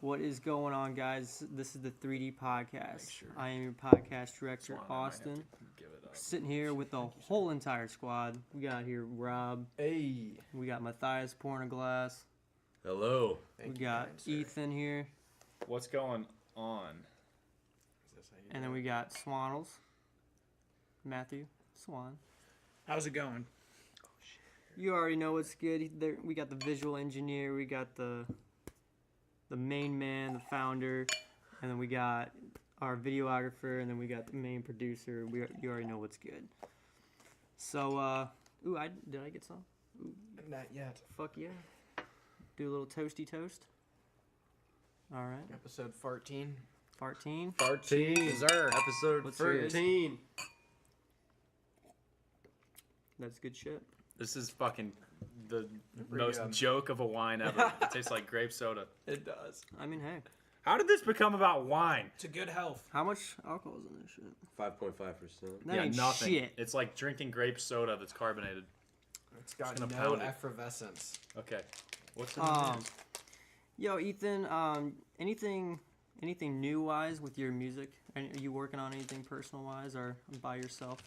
What is going on, guys? This is the 3D Podcast. Sure. I am your podcast director, Austin. Sitting here with the whole entire squad. We got here Rob. Hey. We got Matthias pouring a glass. Hello. We got Ethan here. What's going on? And then we got Swannels. Matthew Swan. How's it going? You already know what's good. We got the visual engineer. We got the main man, the founder, and then we got our videographer, and then we got the main producer. You already know what's good. So, did I get some? Ooh. Not yet. Fuck yeah. Do a little toasty toast. All right. Episode 14. 14. 14. Sir. Episode What's yours? 13. That's good shit. This is fucking the Pretty most good. joke of a wine ever. It tastes like grape soda. It does. I mean, hey. How did this become about wine? To good health. How much alcohol is in this shit? 5.5%. That ain't nothing. shit. It's like drinking grape soda that's carbonated. It's got Just gonna no pound it. effervescence. Okay. What's in the news? Yo, Ethan, anything new wise with your music? Are you working on anything personal wise or by yourself?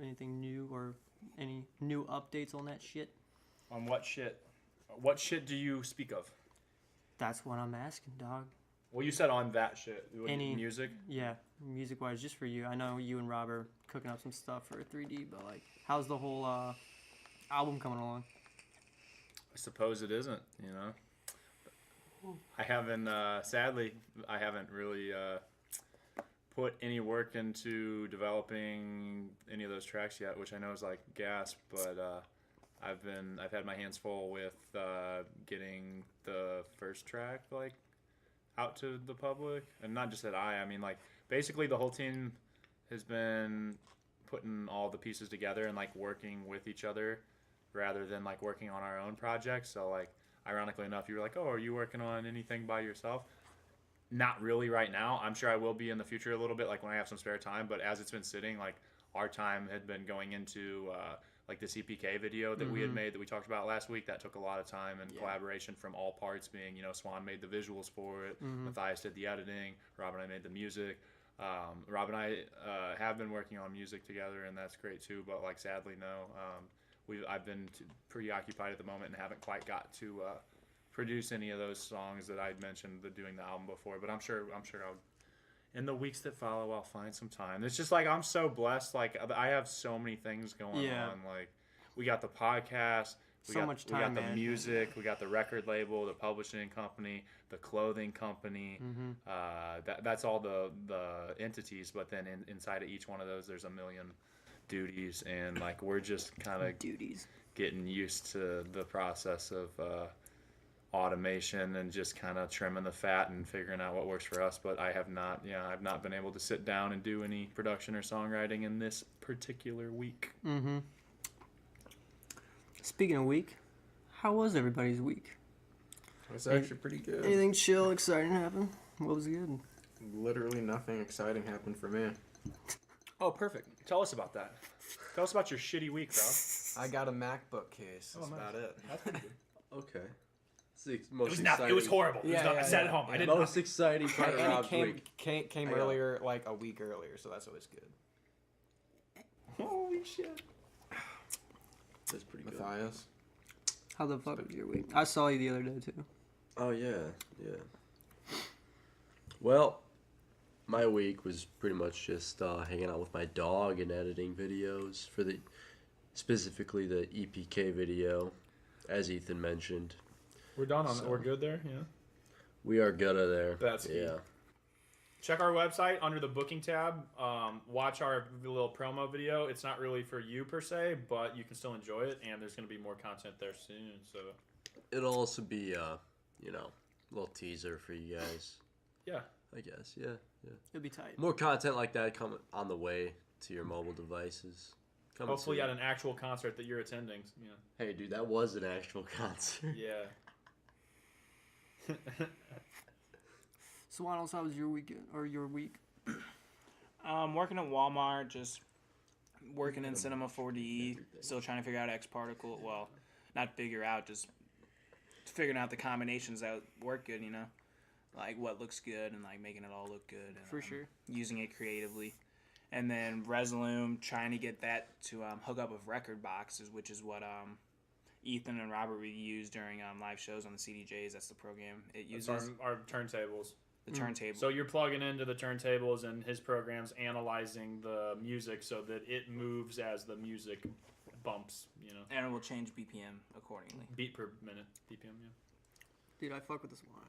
Anything new or any new updates on that shit? On what shit? What shit do you speak of? That's what I'm asking, dog. Well, you said on that shit. What, Any- music? Yeah, music wise, just for you. I know you and Rob are cooking up some stuff for 3D, but like, how's the whole album coming along? I suppose it isn't, you know. I haven't, sadly, I haven't really put any work into developing any of those tracks yet, which I know is like gas, but I've had my hands full with getting the first track like out to the public, and not just that I mean like basically the whole team has been putting all the pieces together and like working with each other rather than like working on our own projects. So like ironically enough, you were like, oh, are you working on anything by yourself? Not really right now. I'm sure I will be in the future a little bit, like when I have some spare time. But as it's been sitting, like our time had been going into like the CPK video that we had made that we talked about last week. That took a lot of time and collaboration from all parts. Being, you know, Swan made the visuals for it, Matthias did the editing, Rob and I made the music. Rob and I have been working on music together, and that's great too. But like sadly, no. I've been preoccupied at the moment and haven't quite got to produce any of those songs that I'd mentioned doing the album before. But I'm sure I'll, in the weeks that follow, I'll find some time. It's just like I'm so blessed. Like I have so many things going on. Like we got the podcast, we got the music, we got the record label, the publishing company, the clothing company. That's all the entities. But then inside of each one of those, there's a million duties, and like we're just kind of getting used to the process of automation and just kind of trimming the fat and figuring out what works for us. But I've not been able to sit down and do any production or songwriting in this particular week. Speaking of week, how was everybody's week? It's actually pretty good. Anything chill, exciting happen? What was good? Literally nothing exciting happened for me. Oh, perfect. Tell us about that. Tell us about your shitty week, bro. I got a MacBook case. That's about it. That's pretty good. Okay. It's the most exciting. It was horrible. I sat at home. I didn't. Most exciting part of And Rob's week. it came earlier, like a week earlier, so that's always good. Holy shit. That's pretty good. Matthias? How the fuck was your week? I saw you the other day too. Oh, yeah. Well, my week was pretty much just hanging out with my dog and editing videos for specifically the EPK video, as Ethan mentioned. We're done on it. We're good there. Yeah. We are good at there. That's yeah. Check our website under the booking tab. Watch our little promo video. It's not really for you per se, but you can still enjoy it, and there's going to be more content there soon. So it'll also be a little teaser for you guys. Yeah. I guess. Yeah. It'll be tight. More content like that coming on the way to your mobile devices. Hopefully at an actual concert that you're attending. Yeah. Hey, dude, that was an actual concert. Yeah. Swanos, how was your weekend or your week? Working at Walmart, just working in Cinema 4D, still trying to figure out X Particle. Well, not figure out, just figuring out the combinations that work good, you know. like what looks good and like making it all look good. And, For sure. Using it creatively. And then Resolume, trying to get that to hook up with record boxes, which is what Ethan and Robert would use during live shows on the CDJs. That's the program it It's uses. our turntables. The turntable. So you're plugging into the turntables, and his program's analyzing the music so that it moves as the music bumps. You know, and it will change BPM accordingly. beat per minute, BPM. Yeah. Dude, I fuck with this wine.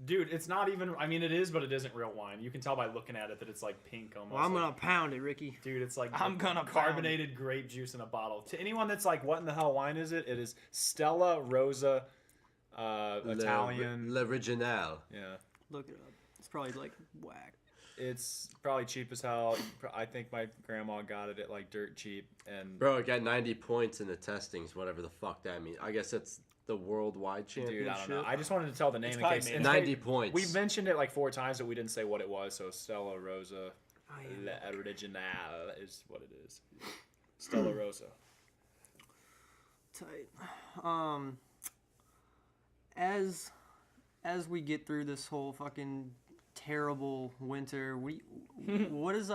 Dude, it's not even. I mean, it is, but it isn't real wine. You can tell by looking at it that it's like pink almost. Well, I'm like- gonna pound it, Ricky. Dude, it's like I'm gonna pound carbonated grape juice in a bottle. To anyone that's like, what in the hell wine is it? It is Stella Rosa, Italian. L'Original. Yeah, Look it up. It's probably like whack. it's probably cheap as hell. I think my grandma got it at like dirt cheap. And Bro, it got 90 points in the testings, whatever the fuck that means. I guess that's the worldwide championship. dude, I don't know. I just wanted to tell the name It's in probably case. made in 90 case- points. We mentioned it like 4 times, but we didn't say what it was. So Stella Rosa, I am. L'Original is what it is. Stella Rosa. Tight. As we get through this whole fucking terrible winter, what is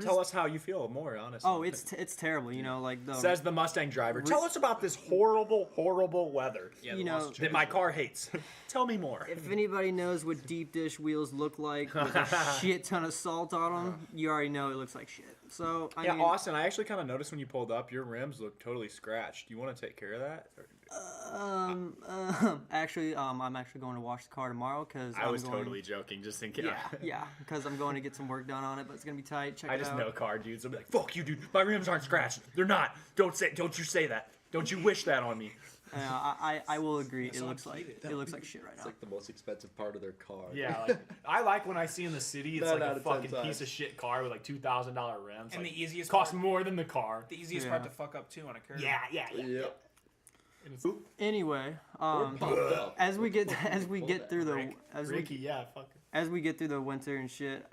Tell us how you feel more, honestly. Oh, it's terrible. You know, like the Says the Mustang driver. Tell us about this horrible, horrible weather you know. that my car hates. Tell me more. If anybody knows what deep dish wheels look like with a shit ton of salt on them, you already know it looks like shit. So I Yeah, mean, Austin, I actually kind of noticed when you pulled up, your rims look totally scratched. Do you want to take care of that? actually, I'm actually going to wash the car tomorrow because I was totally joking, just in case. yeah, because I'm going to get some work done on it, but it's gonna be tight. Check I it just out. know car dudes. I'll be like, "Fuck you, dude. My rims aren't scratched. They're not. Don't you say that. Don't you wish that on me." I will agree. It so looks like heated. it looks like shit right It's now. like the most expensive part of their car. Yeah, like, I like when I see in the city, it's 9 like out a of 10 fucking times. piece of shit car with like $2,000 rims. And like, the easiest costs part, more than the car. the easiest Yeah. part to fuck up too on a curve. Yeah. Yep. Anyway, Pumped up. as we get get through the Ricky, yeah, fuck. as we get through the winter and shit,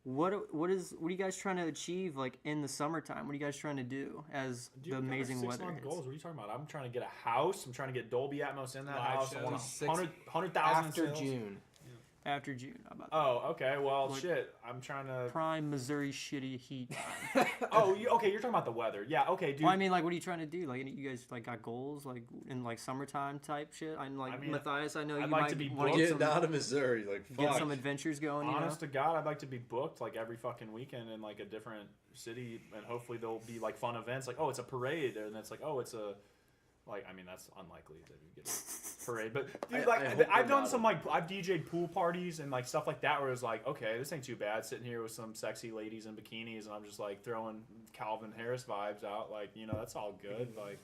what are you guys trying to achieve like in the summertime? What are you guys trying to do as Dude, the we got our amazing weather 6-month hits? goals. What are you talking about? I'm trying to get a house. I'm trying to get Dolby Atmos in that Live house. I want shows. 100,000 After sales. June. After June, how about that? Oh, okay. Well, Like- shit. I'm trying to. Prime Missouri shitty heat. Oh, okay. You're talking about the weather. Yeah. Okay, dude. Well, I mean, like, what are you trying to do? Like, you guys like got goals like in like summertime type shit? I'm like I mean, Matthias. I know I'd you like might to be want to Getting get out of Missouri, like, fuck. some adventures going. You Honest know? to God, I'd like to be booked like every fucking weekend in like a different city, and hopefully there'll be like fun events. Like, oh, it's a parade, and it's like, oh, it's a. Like, I mean, that's unlikely that we get a parade, but dude, I hope I've they're done not. some like I've DJ'd pool parties and like stuff like that where it's like, okay, this ain't too bad. Sitting here with some sexy ladies in bikinis, and I'm just like throwing Calvin Harris vibes out. Like, you know, that's all good. Like,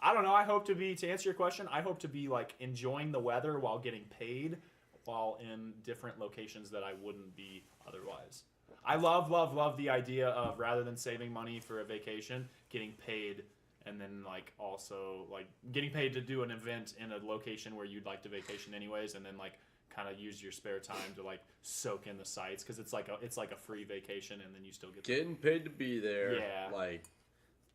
I don't know. I hope to be, to answer your question, I hope to be like enjoying the weather while getting paid, while in different locations that I wouldn't be otherwise. I love the idea of rather than saving money for a vacation, getting paid. And then, like, also, like, getting paid to do an event in a location where you'd like to vacation anyways, and then, like, kind of use your spare time to, like, soak in the sights, because it's like a free vacation, and then you still get the, Getting paid to be there. Yeah. Like,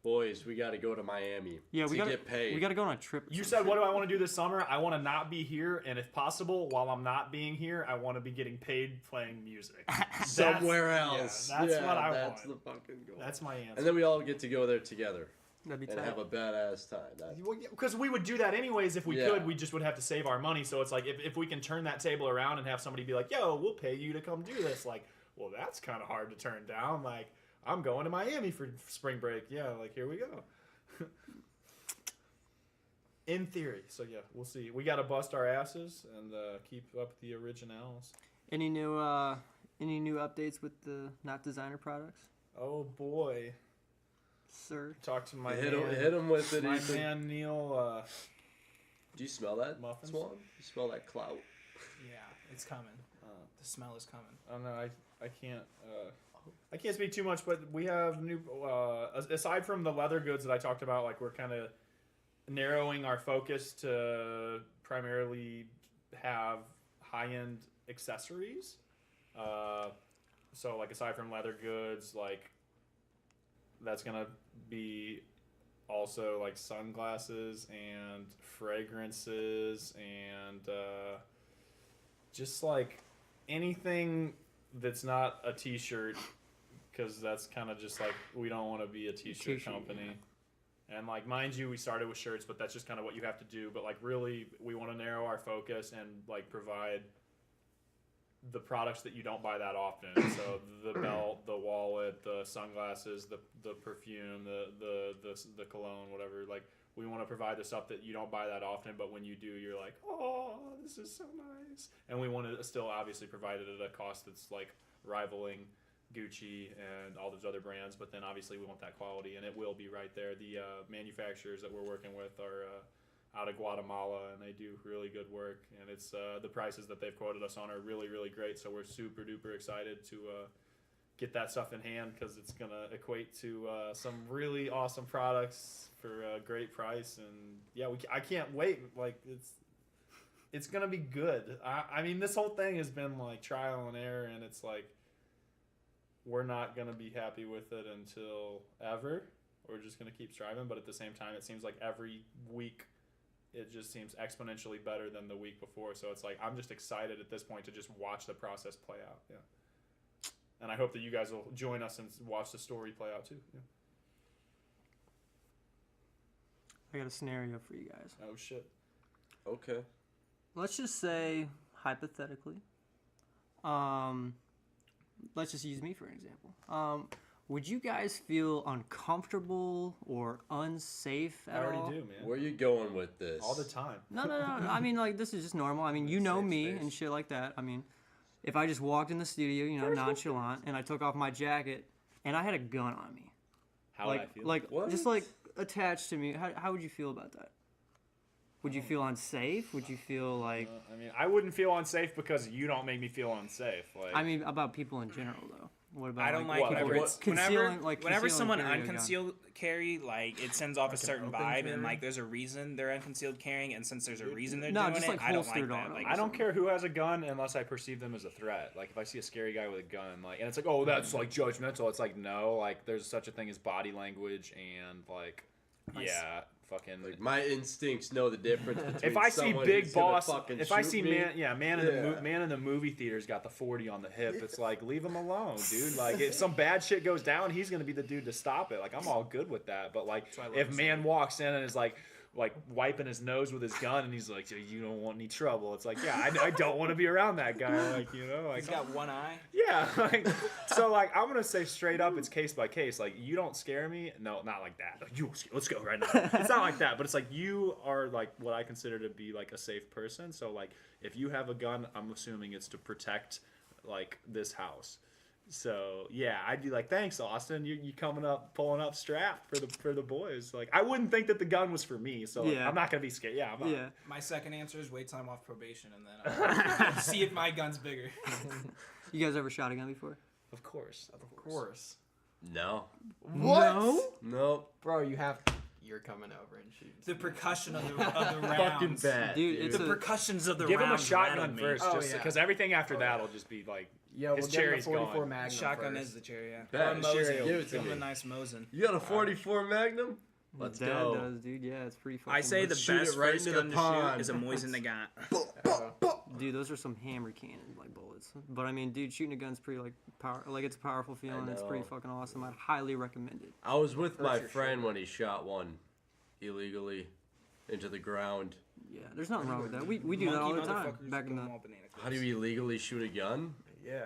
boys, we got to go to Miami. Yeah, we to got get paid. We got to go on a trip. or You some said, shit. what do I want to do this summer? I want to not be here, and if possible, while I'm not being here, I want to be getting paid playing music. somewhere That's- else. yeah, that's what I That's want. the fucking goal. That's my answer. And then we all get to go there together That'd be and tight. have a badass time. That, Because we would do that anyways if we Yeah. could. We just would have to save our money. So it's like if we can turn that table around and have somebody be like, "Yo, we'll pay you to come do this." Like, well, that's kind of hard to turn down. Like, I'm going to Miami for spring break. Yeah, like here we go. In theory, so yeah, we'll see. We got to bust our asses and keep up the originals. Any new updates with the not designer products, Oh boy, sir? talk to my hit man, him with it. my Ethan. man Neil. Do you smell that, Muffins? Swan? You smell that clout? Yeah, it's coming. The smell is coming. I don't know. I can't speak too much, but we have new. Aside from the leather goods that I talked about, like we're kind of narrowing our focus to primarily have high-end accessories. So like aside from leather goods, like that's gonna be also like sunglasses and fragrances and just like anything that's not a T-shirt, because that's kind of just like we don't want to be a T-shirt company. And like, mind you, we started with shirts, but that's just kind of what you have to do. But like, really, we want to narrow our focus and like provide the products that you don't buy that often. So the belt, the wallet, the sunglasses, the perfume, the cologne, whatever. Like, we want to provide the stuff that you don't buy that often, but when you do, you're like, oh, this is so nice. And we want to still obviously provide it at a cost that's like rivaling Gucci and all those other brands, but then obviously we want that quality, and it will be right there. The manufacturers that we're working with are out of Guatemala, and they do really good work, and it's the prices that they've quoted us on are really, really great, so we're super duper excited to get that stuff in hand, because it's going to equate to some really awesome products for a great price. And yeah, I can't wait. Like, it's going to be good. I mean, this whole thing has been like trial and error, and it's like, we're not going to be happy with it until ever. We're just going to keep striving. But at the same time, it seems like every week it just seems exponentially better than the week before. So it's like, I'm just excited at this point to just watch the process play out. Yeah. And I hope that you guys will join us and watch the story play out too. Yeah. I got a scenario for you guys. Oh, shit. Okay. Let's just say, hypothetically, let's just use me for an example. Would you guys feel uncomfortable or unsafe at I already all? do, man. Where are you going with this? All the time. No. I mean, like, this is just normal. I mean, you know Safe me space. and shit like that. I mean, if I just walked in the studio, you know, nonchalant, and I took off my jacket and I had a gun on me, How would I like, feel? like What? just like attached to me, how would you feel about that? Would you feel unsafe? Would you feel like? I mean, I wouldn't feel unsafe because you don't make me feel unsafe. Like, I mean, about people in general, though. What about? I don't like what, whenever like it's concealing- whenever concealing someone carry a gun. unconcealed carry, like it sends off a Like an certain open vibe, carry? and like there's a reason they're unconcealed carrying, and since there's a reason they're No, doing just, it, like, I don't like holstered that. on, Like, I don't care who has a gun unless I perceive them as a threat. Like, if I see a scary guy with a gun, like, and it's like, oh, that's like judgmental. It's like, no, like, there's such a thing as body language, and like, yeah, fucking. Like, my instincts know the difference between If I see someone Big who's gonna Boss, fucking if I shoot see me. man in the movie theater's got the 40 on the hip, it's like, leave him alone, dude. Like, if some bad shit goes down, he's gonna be the dude to stop it. Like, I'm all good with that. But like, why I love if this man walks in and is like wiping his nose with his gun, and he's like, you don't want any trouble. It's like, yeah, I don't want to be around that guy. Like, you know, like, he's got one eye. yeah, like, so like, I'm gonna say straight up, it's case by case. Like, you don't scare me. No, not like that. Like, let's go right now. It's not like that, but it's like, you are like what I consider to be like a safe person. So like, if you have a gun, I'm assuming it's to protect like this house. So yeah, I'd be like, thanks, Austin. You coming up, pulling up strap for the boys. Like, I wouldn't think that the gun was for me, so like, Yeah. I'm not gonna be scared. Yeah, I'm not. Yeah. My second answer is wait till I'm off probation, and then I'll see if my gun's bigger. You guys ever shot a gun before? Of course. Of course. No. No? Nope. Bro, you're coming over and shooting. The percussion of the rounds. Fucking bad. Dude, it's The percussions of the Give him a rounds shotgun rattled me. first, Oh, just yeah. because everything after that will just be like, Yo, his we'll get him cherry's the 44 gone. Magnum Shotgun first. is the cherry, yeah. Bet. Or Sure, Mosin. give it to Give him a me. nice Mosin. You got a 44 Magnum? My Let's dad go. does, dude. Yeah, it's pretty fucking. I say the Let's shoot best it right first into the gun to pond. shoot is a Mosin Nagant. Dude, those are some hammer cannon like bullets. But I mean, dude, shooting a gun's pretty like it's a powerful feeling. It's pretty know. fucking awesome. I'd highly recommend it. I was with my your friend when he shot one illegally into the ground. Yeah, there's nothing wrong with that. We do that all the time. Back in the. How do you illegally shoot a gun? Yeah.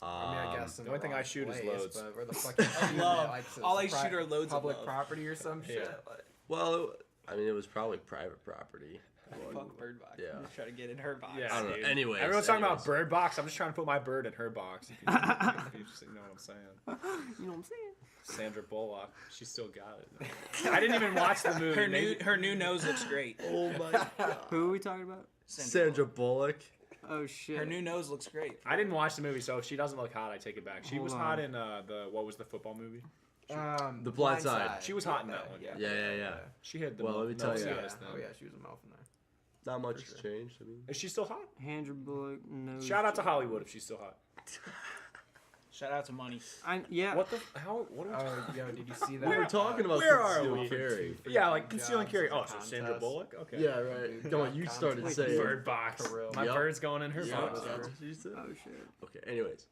I mean, I guess the only thing I shoot is loads. But where the fuck you shooting love. it? Like, so All it's I shoot are loads of public love. property or some shit. Yeah. Like, Well, I mean, it was probably private property. Fuck Bird Box. Yeah. Try to get in her box. Yeah, I don't know. dude. Anyways, Everyone's talking about bird box. I'm just trying to put my bird in her box. If you know what I'm saying. You know what I'm saying? Sandra Bullock, she still got it. I didn't even watch the movie. Her new nose looks great. Oh my god. Who are we talking about? Sandra Bullock. Oh shit. Her new nose looks great. I didn't watch the movie, so if she doesn't look hot, I take it back. She was Hold hot on. in what was the football movie? The Blind Side. She was hot in that one. Yeah. She had the Well, let me tell you. Yeah. Then. Oh yeah, she was a mouth in there. Not much has changed. I mean, Is she still hot? Sandra Bullock. No. Shout out to Hollywood if she's still hot. Shout out to Money. Yeah. What the how? What are we Oh, yo, did you see that? We were talking about where are concealed we? carry. Yeah, like conceal and carry. Oh, Jobs so as a Sandra contest. Bullock. Okay. Yeah, right. Dude, Come on, you contest. started Wait, saying. Bird box. For real. My Yep. bird's going in her Yeah, box. that's what you said. Oh shit. Okay, anyways.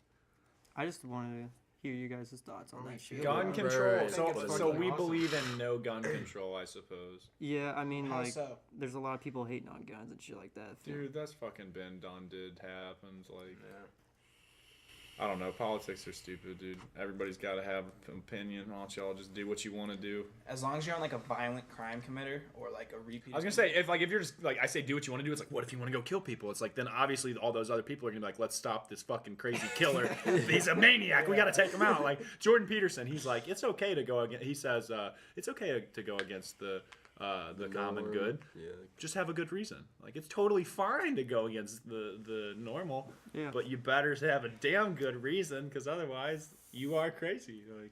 I just wanted to hear you guys' thoughts on that shit. Gun Right, control. right. So, I think it's so fucking we awesome. believe in no gun control, I suppose. Yeah, I mean, How like, so? there's a lot of people hating on guns and shit like that. Dude, that's fucking been done. Did happens. Like, Yeah. I don't know. Politics are stupid, dude. Everybody's got to have an opinion. Why don't y'all just do what you want to do? As long as you're on like a violent crime committer or like a repeat. I was gonna say if you're just like I say do what you want to do. It's like what if you want to go kill people? It's like then obviously all those other people are gonna be like let's stop this fucking crazy killer. He's a maniac. We gotta take him out. Like Jordan Peterson, he's like it's okay to go against. He says it's okay to go against the common norm. good. Yeah. Just have a good reason. Like it's totally fine to go against the normal. Yeah. But you better have a damn good reason because otherwise you are crazy. Like,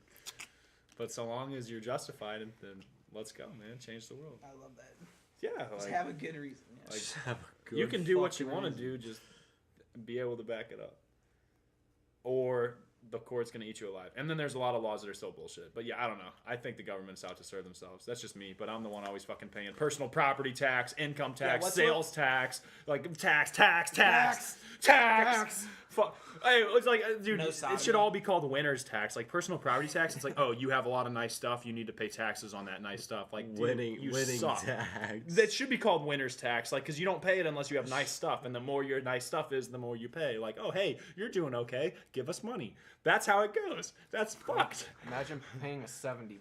but so long as you're justified, then let's go, man. Change the world. I love that. Yeah, Just like, have a good reason. Yeah. like Just have a good you can do what you fucking want to reason. do, just be able to back it up. Or the court's gonna eat you alive. And then there's a lot of laws that are still bullshit. But yeah, I don't know. I think the government's out to serve themselves. That's just me. But I'm the one always fucking paying personal property tax, income tax, what's sales tax, like tax. Fuck. Hey, it's like, dude, No it sodomy. should all be called winner's tax. Like personal property tax. It's like, oh, you have a lot of nice stuff. You need to pay taxes on that nice stuff. Like, dude, winning you winning suck. tax. That should be called winner's tax, like, because you don't pay it unless you have nice stuff, and the more your nice stuff is, the more you pay. Like, oh, hey, you're doing okay, give us money. That's how it goes. That's fucked. Imagine paying a 70%.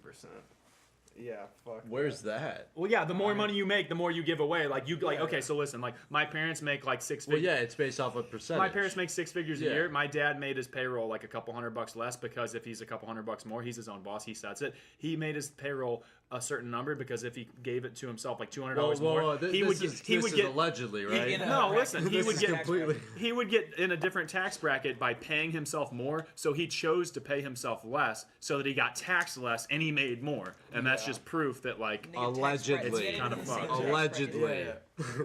Yeah, fuck. Where's that? Well, yeah, the more money you make, the more you give away. Like, okay, so listen, like, my parents make like six Well, figures. yeah, it's based off a percentage. My parents make six figures a Yeah. year. My dad made his payroll like a couple $100 less because if he's a couple $100 more, he's his own boss. He sets it. He made his payroll a certain number because if he gave it to himself like $200 more, he would get allegedly, right? get a- No, listen. He This would is get completely. he would get in a different tax bracket by paying himself more. So he chose to pay himself less, so that he got taxed less and he made more. And that's just proof that like. Allegedly. It's kinda fucked. Allegedly.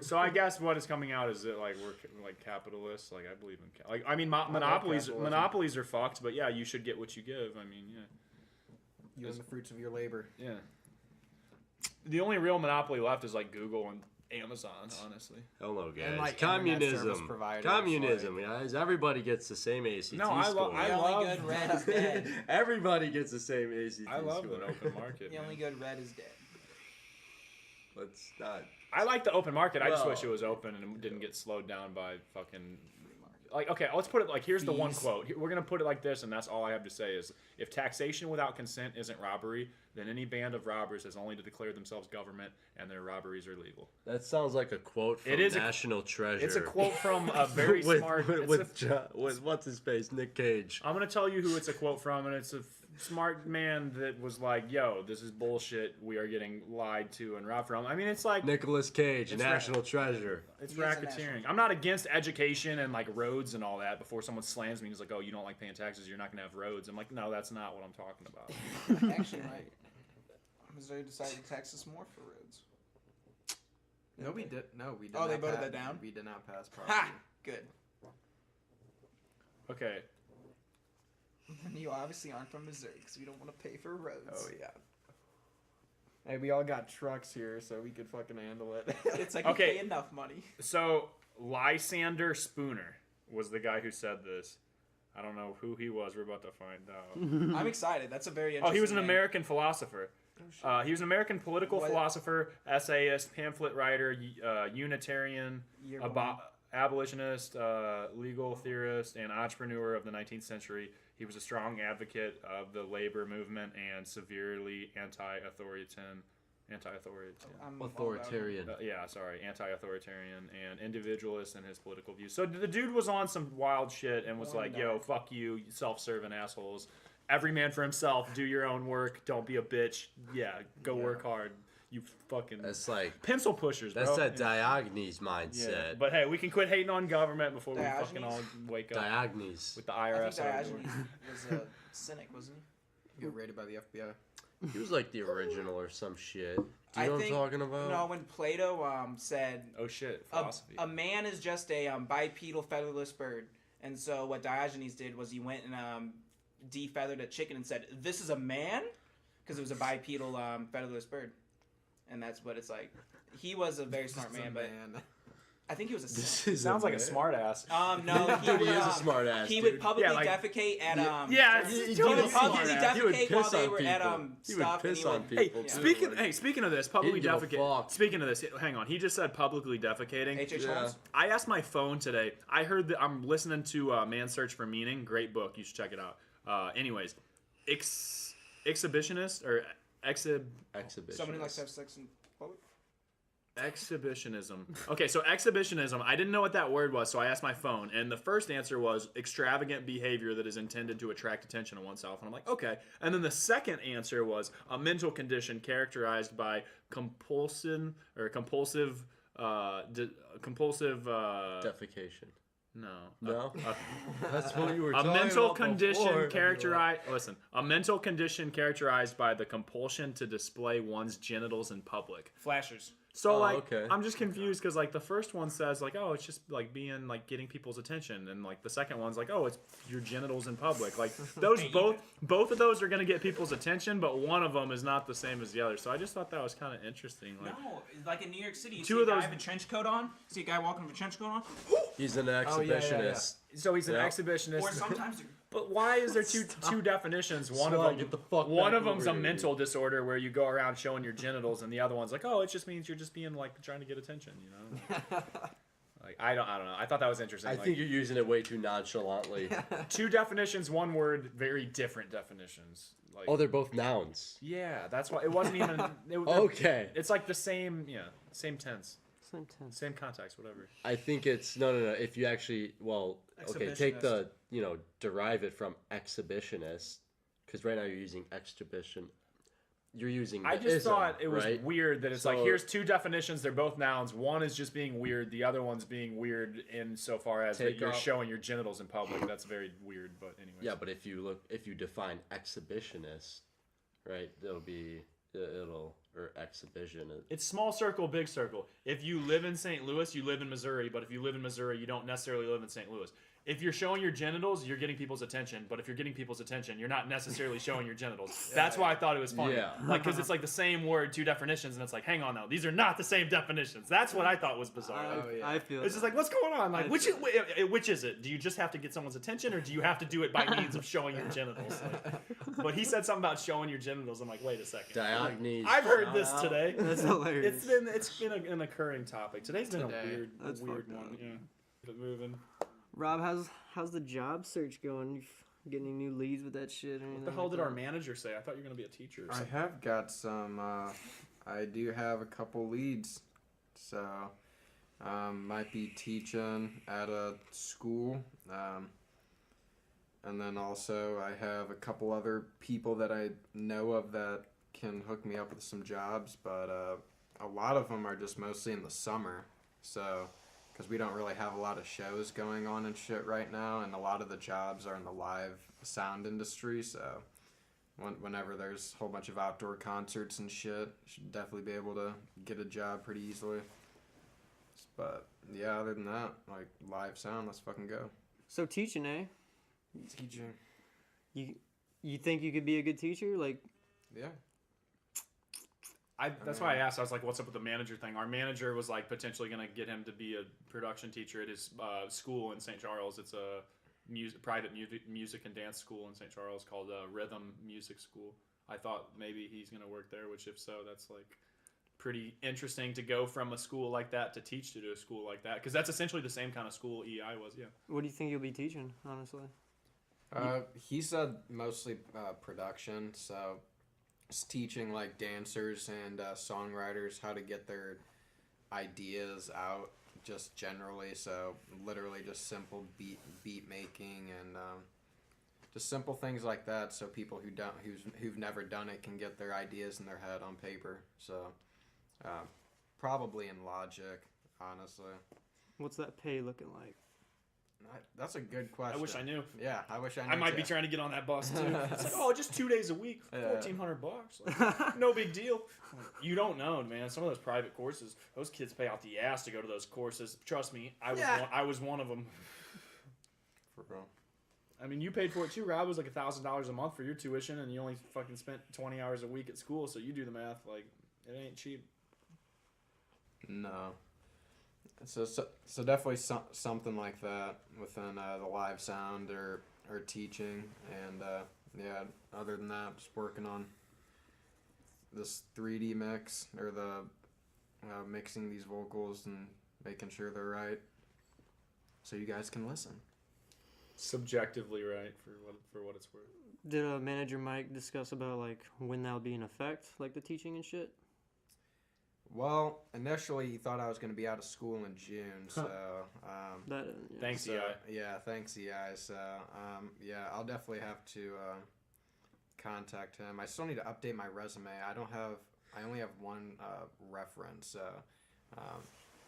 So I guess what is coming out is that like we're like capitalists. Like I believe in like I mean monopolies. capitalism. Monopolies are fucked, but yeah, you should get what you give. I mean, yeah, You and the fruits of your labor. yeah. The only real monopoly left is like Google and Amazon, honestly. Hello, guys. And, like, internet service Communism. providers, Communism, guys. Everybody gets the same ACT No, I score. The only good red is dead. Everybody gets the same ACT I love score. an open market. The only good red is dead. Let's not. I like the open market. I just Well- wish it was open and it didn't get slowed down by fucking. Like, okay, let's put it like here's the one Fees. quote. We're gonna put it like this, and that's all I have to say is: if taxation without consent isn't robbery, then any band of robbers has only to declare themselves government, and their robberies are legal. That sounds like a quote from It is a- National Treasure. It's a quote from a very with, smart. with what's his face, Nick Cage. I'm gonna tell you who it's a quote from, and it's a smart man that was like, "Yo, this is bullshit. We are getting lied to and robbed from." I mean, it's like Nicolas Cage, It's National Treasure. it's He is a racketeering. national- I'm not against education and like roads and all that. Before someone slams me, and is like, "Oh, you don't like paying taxes. You're not gonna have roads." I'm like, "No, that's not what I'm talking about." Actually, right. Missouri decided to tax us more for roads. No, we did. No, we did. Oh, not they voted pass- that down? We did not pass property. Ha! Good. Okay, You obviously aren't from Missouri because we don't want to pay for roads. Oh yeah. Hey, we all got trucks here, so we could fucking handle it. It's like Okay. you pay enough money. so Lysander Spooner was the guy who said this. I don't know who he was. We're about to find out. I'm excited. That's a very Oh, interesting he was an name. American philosopher. He was an American political What- philosopher, essayist, pamphlet writer, Unitarian, Year abolitionist, legal theorist, and entrepreneur of the 19th century. He was a strong advocate of the labor movement and severely anti-authoritarian. I'm Authoritarian. Anti-authoritarian and individualist in his political views. So the dude was on some wild shit and was like, "Yo, fuck you, self-serving assholes. Every man for himself. Do your own work. Don't be a bitch. Yeah, go work hard. You fucking That's like pencil pushers, bro." that's that Yeah. Diogenes mindset. Yeah. But hey, we can quit hating on government before we fucking all Diogenes? wake up Diogenes. with the I IRS. think out the door. Diogenes was a cynic, wasn't he? Get raided by the FBI. He was like the original or some shit. Do you I know what I'm think- talking about? No, when Plato said Oh shit, a, philosophy. a man is just a bipedal featherless bird, and so what Diogenes did was he went and defeathered a chicken and said, "This is a man," because it was a bipedal featherless bird, and that's what it's like. He was a very smart man, but I think he was a. This is Sounds like a man. smart ass. No, he Dude, would. he is a smart ass. He dude. would publicly Yeah, like- defecate at Yeah, He he's would totally publicly smart ass. He would defecate while piss they on were at people. He would stuff. and piss he on would- people, yeah. too. Speaking of this, publicly He didn't give a defecating. fuck. Speaking of this, hang on. He just said publicly defecating. H.H. Yeah. Holmes. I asked my phone today. I heard that I'm listening to Man's Search for Meaning. Great book. You should check it out. Anyways, exhibitionist or Exhibition. Somebody likes to have sex in public. exhibitionism. Okay, so exhibitionism. I didn't know what that word was, so I asked my phone, and the first answer was extravagant behavior that is intended to attract attention to oneself. And I'm like, okay. And then the second answer was a mental condition characterized by compulsive. Defecation. No. No? That's what you were A talking mental about condition before. characterized. Listen, a mental condition characterized by the compulsion to display one's genitals in public. Flashers. So Oh, like, okay. I'm just confused because like the first one says like, oh, it's just like being like getting people's attention, and like the second one's like, oh, it's your genitals in public. Like those both of those are gonna get people's attention, but one of them is not the same as the other. So I just thought that was kind of interesting. Like, No, like in New York City, you Two see of a guy those- have a trench coat on. See a guy walking with a trench coat on. He's an yeah, yeah. exhibitionist. so he's an Yeah. exhibitionist. Or sometimes But why is there two definitions? One Swag, of get the them, fuck one back of them's over a here, mental disorder where you go around showing your genitals, and the other one's like, oh, it just means you're just being like trying to get attention, you know? Like I don't know. I thought that was interesting. I Like, think you're using it way too nonchalantly. two definitions, one word, very different definitions. Like, Oh, they're both nouns. yeah, that's why it wasn't even. Okay. It's like the same, same tense, Same tense. same context, whatever. I think it's no. If you actually, okay, take the derive it from exhibitionist, because right now you're using exhibition. You're using. I the just ism, thought it was right? weird that it's like So- here's two definitions. They're both nouns. One is just being weird. The other one's being weird insofar as that Take you're off- showing your genitals in public. That's very weird. But anyways. Yeah, but if you define exhibitionist, right, or exhibition. It's small circle, big circle. If you live in St. Louis, you live in Missouri. But if you live in Missouri, you don't necessarily live in St. Louis. If you're showing your genitals, you're getting people's attention. But if you're getting people's attention, you're not necessarily showing your genitals. That's why I thought it was funny. Yeah. Like, because it's like the same word, two definitions, and it's like, hang on now, these are not the same definitions. That's what I thought was bizarre. I feel It's just like, what's going on? Like, I which is it? Do you just have to get someone's attention, or do you have to do it by means of showing your genitals? Like, but he said something about showing your genitals. I'm like, wait a second. Diogenes. I've heard this today. That's hilarious. It's been an occurring topic. Today's been Today. a That's weird fucked up. one. Yeah. Keep it moving. Rob, how's the job search going? You getting any new leads with that shit? Or anything What the hell like did that? our manager say? I thought you were gonna be a teacher. Or I something. have got some. I do have a couple leads, so might be teaching at a school, and then also I have a couple other people that I know of that can hook me up with some jobs, but a lot of them are just mostly in the summer, so. Because we don't really have a lot of shows going on and shit right now, and a lot of the jobs are in the live sound industry, so whenever there's a whole bunch of outdoor concerts and shit, should definitely be able to get a job pretty easily. But yeah, other than that, like live sound, let's fucking go. So teaching, eh? Teaching. You think you could be a good teacher? Like, Yeah. That's why I asked. I was like, "What's up with the manager thing?" Our manager was like potentially gonna get him to be a production teacher at his school in St. Charles. It's a private music and dance school in St. Charles called Rhythm Music School. I thought maybe he's gonna work there. Which, if so, that's like pretty interesting to go from a school like that to teach to a school like that, because that's essentially the same kind of school EI was. Yeah. what do you think you'll be teaching? Honestly, He said mostly production, so just teaching like dancers and songwriters how to get their ideas out just generally, so literally just simple beat making and just simple things like that, so people who've never done it can get their ideas in their head on paper. So probably in Logic, honestly. what's that pay looking like? That's a good question. I wish I knew. Yeah, I wish I knew. I might be too. trying to get on that bus too. It's like, oh, just 2 days a week, Yeah. $1,400. Like, no big deal. You don't know, man. Some of those private courses, those kids pay out the ass to go to those courses. Trust me, I was one of them. For real. I mean, you paid for it too, Rob. It was like $1,000 a month for your tuition, and you only fucking spent 20 hours a week at school. So you do the math. Like, it ain't cheap. No. So definitely something like that within the live sound or teaching, and yeah. Other than that, just working on this 3D mix or the mixing these vocals and making sure they're right, so you guys can listen. Subjectively right for what it's worth. Did manager Mike discuss about like when that'll be in effect, like the teaching and shit? Well, initially he thought I was going to be out of school in June, so That Thanks, so, EI. yeah, thanks EI. So yeah, I'll definitely have to contact him. I still need to update my resume. I only have one reference, so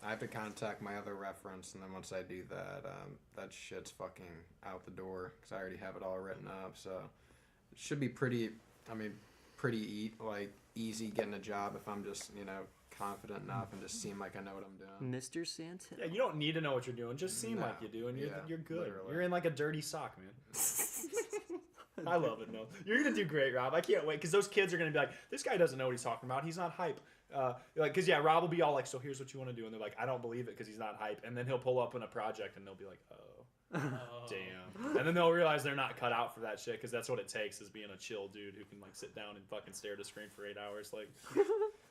I have to contact my other reference, and then once I do that, that shit's fucking out the door because I already have it all written up. So it should be pretty easy getting a job if I'm just confident enough and just seem like I know what I'm doing. Mr. Santana. Yeah, you don't need to know what you're doing. Just seem No. like you do, and you're good. Literally. You're in like a dirty sock, man. I love it, man. You're gonna do great, Rob. I can't wait because those kids are gonna be like, "This guy doesn't know what he's talking about. He's not hype." Because Rob will be all like, "So here's what you want to do," and they're like, "I don't believe it because he's not hype." And then he'll pull up in a project, and they'll be like, "Oh, damn." And then they'll realize they're not cut out for that shit because that's what it takes is being a chill dude who can like sit down and fucking stare at a screen for 8 hours. Like,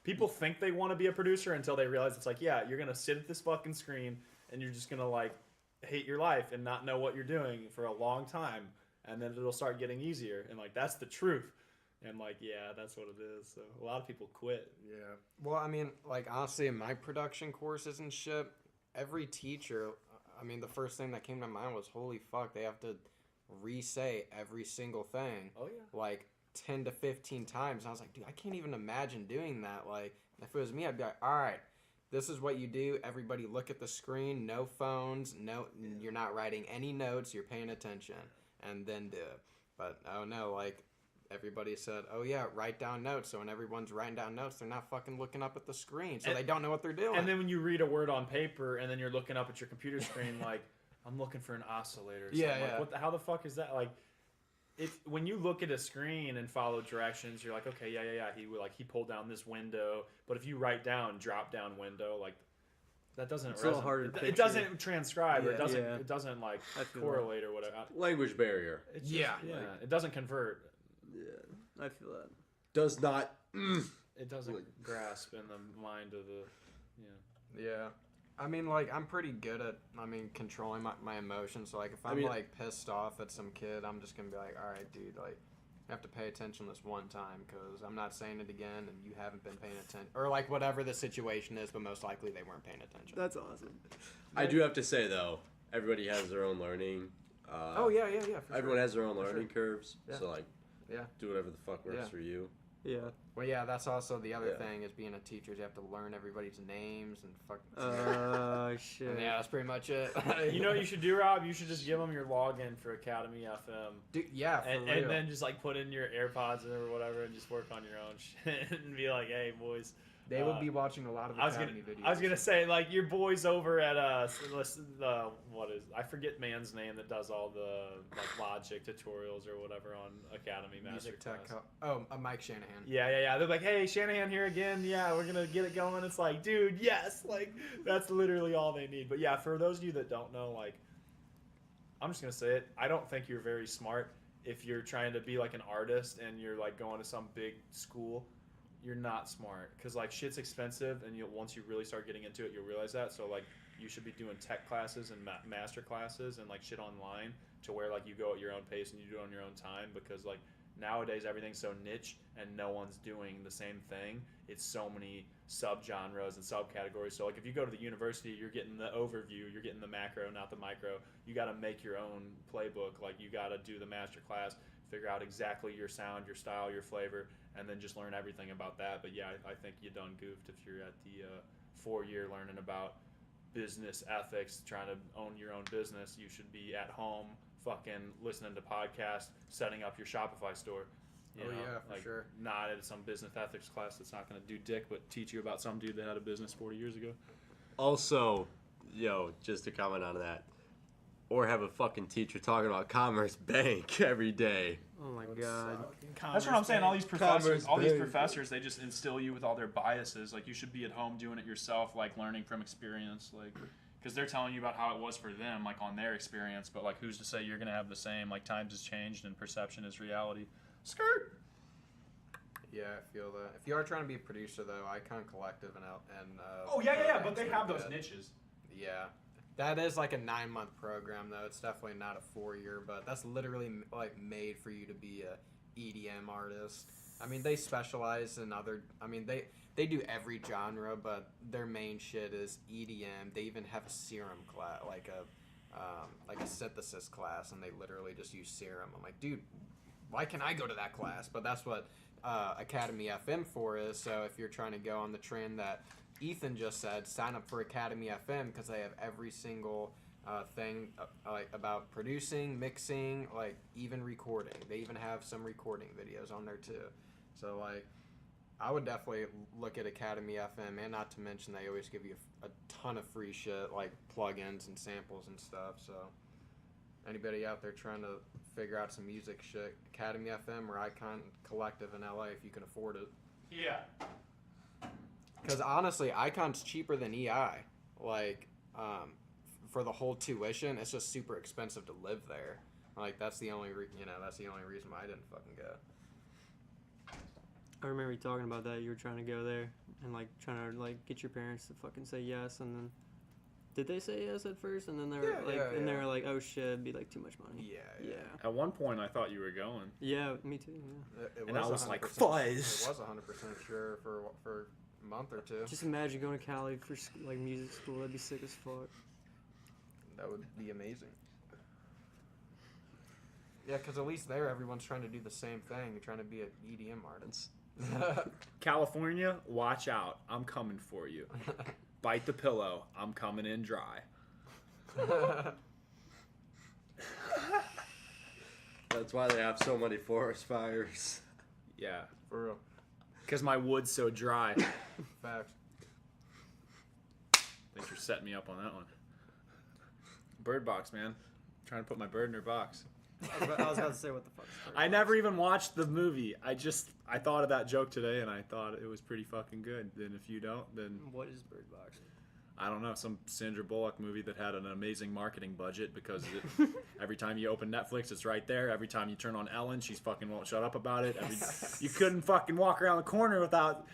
people think they want to be a producer until they realize it's like, yeah, you're gonna sit at this fucking screen and you're just gonna like hate your life and not know what you're doing for a long time. And then it'll start getting easier, and like that's the truth, and like that's what it is. So a lot of people quit. Yeah. Well, I mean, like honestly, in my production courses and shit, every teacher, I mean, the first thing that came to mind was, holy fuck, they have to re-say every single thing. Oh yeah. Like 10 to 15 times. And I was like, dude, I can't even imagine doing that. Like, if it was me, I'd be like, all right, this is what you do. Everybody look at the screen. No phones. You're not writing any notes. You're paying attention. And then do it. But oh no, like everybody said, oh yeah, write down notes. So when everyone's writing down notes, they're not fucking looking up at the screen, so they don't know what they're doing. And then when you read a word on paper, and then you're looking up at your computer screen, like I'm looking for an oscillator. Or Yeah, something. yeah. Like, how the fuck is that? Like, when you look at a screen and follow directions, you're like, okay, yeah. He pulled down this window. But if you write down drop down window, like. That doesn't. It's a little harder to it picture. doesn't transcribe. Or it Yeah. doesn't. Yeah. It doesn't like I feel correlate or whatever. Language barrier. It's Yeah. Just, it doesn't convert. Yeah, I feel that. Does not. It doesn't grasp in the mind of the. Yeah. I mean, like, I'm pretty good at, controlling my emotions. So, like, if I'm, like, pissed off at some kid, I'm just going to be like, all right, dude, like, you have to pay attention this one time because I'm not saying it again and you haven't been paying attention. Or, like, whatever the situation is, but most likely they weren't paying attention. That's awesome. I do have to say, though, everybody has their own learning. Oh, yeah, for Everyone sure. has their own For learning curves. Yeah. So, like, Yeah. do whatever the fuck works Yeah. for you. Yeah. Well, yeah, that's also the other Yeah. thing is being a teacher is you have to learn everybody's names and fucking... Shit. And yeah, that's pretty much it. You know what you should do, Rob? You should just give them your login for Academy FM. Dude, yeah, for And real. then just like put in your AirPods or whatever and just work on your own shit and be like, hey, boys. They would be watching a lot of Academy videos. I was gonna say like your boys over at I forget man's name that does all the like Logic tutorials or whatever on Academy Music Masterclass. Tech. Mike Shanahan. Yeah. They're like, hey, Shanahan here again. Yeah, we're gonna get it going. It's like, dude, yes, like that's literally all they need. But yeah, for those of you that don't know, like, I'm just gonna say it. I don't think you're very smart if you're trying to be like an artist and you're like going to some big school. You're not smart because like shit's expensive, and once you really start getting into it, you'll realize that. So like, you should be doing tech classes and master classes and like shit online to where like you go at your own pace and you do it on your own time because like nowadays everything's so niche and no one's doing the same thing. It's so many subgenres and subcategories. So like if you go to the university, you're getting the overview, you're getting the macro, not the micro. You got to make your own playbook. Like you got to do the master class, figure out exactly your sound, your style, your flavor, and then just learn everything about that. But yeah, I think you done goofed if you're at the 4-year learning about business ethics, trying to own your own business. You should be at home fucking listening to podcasts, setting up your Shopify store. You know, yeah, for like, sure. Not at some business ethics class that's not going to do dick, but teach you about some dude that had a business 40 years ago. Also, just to comment on that, or have a fucking teacher talking about Commerce Bank every day. Oh my god. That's what I'm saying. All these professors, Commerce Bank. they just instill you with all their biases. Like, you should be at home doing it yourself, like learning from experience, like, because they're telling you about how it was for them, like on their experience. But like, who's to say you're gonna have the same? Like, times has changed and perception is reality. Skirt. Yeah, I feel that. If you are trying to be a producer, though, Icon Collective and Oh yeah. But Burbank's they have pretty those good. niches. Yeah, that is like a 9-month program, though. It's definitely not a 4-year, but that's literally like made for you to be a EDM artist. I mean, they specialize in other. I mean, they do every genre, but their main shit is EDM. They even have a Serum class, like a synthesis class, and they literally just use Serum. I'm like, dude, why can't I go to that class? But that's what Academy FM for is. So if you're trying to go on the trend that Ethan just said, sign up for Academy FM because they have every single thing like about producing, mixing, like even recording. They even have some recording videos on there too. So like, I would definitely look at Academy FM, and not to mention they always give you a ton of free shit like plugins and samples and stuff. So anybody out there trying to figure out some music shit, Academy FM or Icon Collective in LA if you can afford it. Yeah. Because honestly, Icon's cheaper than EI. Like, for the whole tuition, it's just super expensive to live there. Like, that's the only that's the only reason why I didn't fucking go. I remember you talking about that. You were trying to go there and like trying to like get your parents to fucking say yes, and then did they say yes at first? And then they were they were like, oh shit, it'd be like too much money. Yeah. At one point, I thought you were going. Yeah, me too. Yeah. It And I was like, 100% fuzz. It was 100% sure for a month or two. Just imagine going to Cali for like music school. That'd be sick as fuck. That would be amazing. Yeah, because at least there, everyone's trying to do the same thing. You're trying to be an EDM artist. California, watch out. I'm coming for you. Bite the pillow. I'm coming in dry. That's why they have so many forest fires. Yeah. For real. Because my wood's so dry. Facts. Thanks for setting me up on that one. Bird box, man. Trying to put my bird in her box. I was about to say what the fuck. I never even watched the movie. I thought of that joke today, and I thought it was pretty fucking good. Then if you don't, then What is Bird Box? I don't know, some Sandra Bullock movie that had an amazing marketing budget because every time you open Netflix, it's right there. Every time you turn on Ellen, she's fucking won't shut up about it. You couldn't fucking walk around the corner without.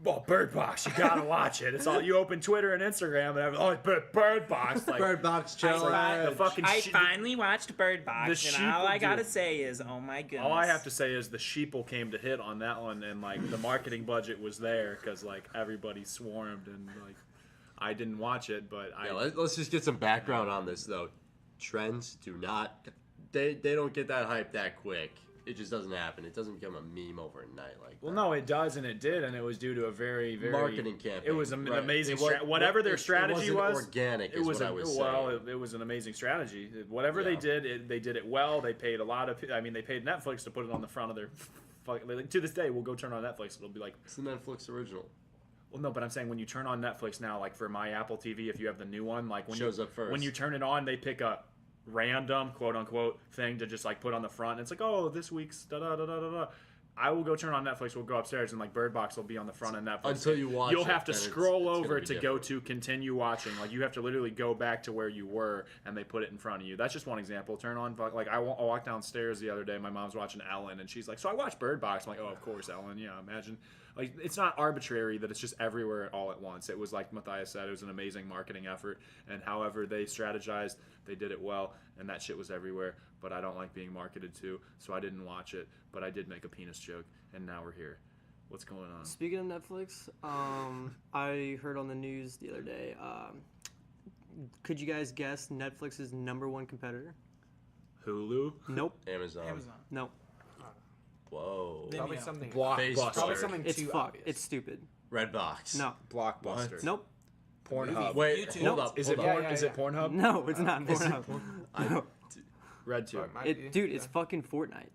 Well, Bird Box, you gotta watch it. It's all you open Twitter and Instagram and Bird Box. Like, Bird Box challenge. the fucking I shit- finally watched Bird Box, The and all I sheeple gotta dude. say is, oh my goodness. All I have to say is the sheeple came to hit on that one, and like the marketing budget was there because like everybody swarmed, and like I didn't watch it, but Yeah, let's just get some background on this though. Trends do not, they don't get that hype that quick. It just doesn't happen. It doesn't become a meme overnight like Well, that. no, it does, and it did, and it was due to a very, very Marketing campaign. It was an Right. amazing. It was- Whatever their it strategy wasn't was, organic. it Is was what I was saying. it was an amazing strategy. Whatever they Yeah. did, they did it well. They paid a lot of. I mean, they paid Netflix to put it on the front of their. Like, to this day, we'll go turn on Netflix. It'll be like, It's the Netflix original. well, no, but I'm saying when you turn on Netflix now, like for my Apple TV, if you have the new one, like when Shows you, up first. when you turn it on, they pick a random quote unquote thing to just like put on the front. And it's like, oh, this week's da da da da da da. I will go turn on Netflix. We'll go upstairs and like Bird Box will be on the front of Netflix. Until you watch You'll it, have to then it's scroll gonna over be to go different. to continue watching. Like you have to literally go back to where you were, and they put it in front of you. That's just one example. Turn on like I walked downstairs the other day. My mom's watching Ellen, and she's like, "So I watched Bird Box." I'm like, "Oh, of course, Ellen. Yeah, imagine." Like it's not arbitrary that it's just everywhere all at once. It was like Matthias said, it was an amazing marketing effort, and however they strategized, they did it well, and that shit was everywhere. But I don't like being marketed to, so I didn't watch it. But I did make a penis joke, and now we're here. What's going on? Speaking of Netflix, I heard on the news the other day. Could you guys guess Netflix's #1 competitor? Hulu, Nope. Amazon. Nope. Whoa. Probably Vimeo. something. Blockbuster, Probably something It's too fuck. obvious. It's stupid. Redbox. No. Blockbuster, Nope. Pornhub. Wait, YouTube. hold up. Is hold it up. porn? Yeah, Is yeah. it Pornhub? No, it's not Is it Pornhub. No. RedTube. Might be, Dude, it's yeah. fucking Fortnite.